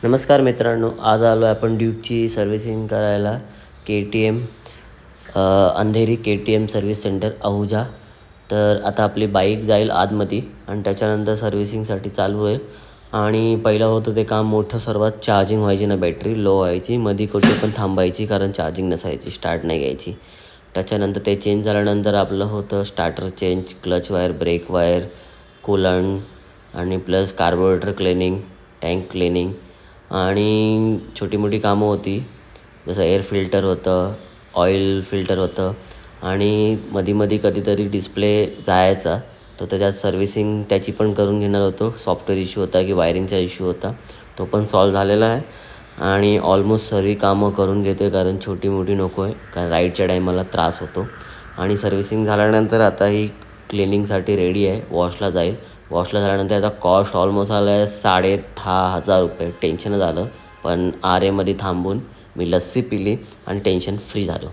नमस्कार मित्रांनो, आज आलो आहे आपण ड्यूकची सर्व्हिसिंग करायला. KTM Andheri KTM service centre Ahuja. तर आता आपली बाईक जाईल आतमध्ये आणि त्याच्यानंतर सर्व्हिसिंगसाठी चालू आहे. आणि पहिलं होतं ते काम मोठं, सर्वात चार्जिंग व्हायची ना, बॅटरी लो व्हायची, मध्ये कुठे पण थांबायची कारण चार्जिंग नसायची, स्टार्ट नाही घ्यायची. त्याच्यानंतर ते चेंज झाल्यानंतर आपलं होतं starter change, clutch wire, brake wire, coolant आणि plus carburettor cleaning, tank cleaning आणि छोटी मोठी कामं होती. जसं एअर फिल्टर होतं, ऑइल फिल्टर होतं आणि मध्ये कधीतरी डिस्प्ले जायचा, तर त्याच्यात सर्व्हिसिंग त्याची पण करून घेणार होतो. सॉफ्टवेअर इश्यू होता की वायरिंगचा इश्यू होता, तो पण सॉल्व झालेला आहे. आणि ऑलमोस्ट सर्व कामं करून घेतो आहे कारण छोटी मोठी नको आहे, कारण राईडच्या टायमाला त्रास होतो. आणि सर्व्हिसिंग झाल्यानंतर आता ही क्लिनिंगसाठी रेडी आहे, वॉशला जाईल. वॉशला झाल्यानंतर याचा कॉस्ट ऑलमोस्ट आला आहे 6,500 रुपये. टेन्शनच आलं, पण RAमध्ये थांबून मी लस्सी पिली आणि टेन्शन फ्री झालो.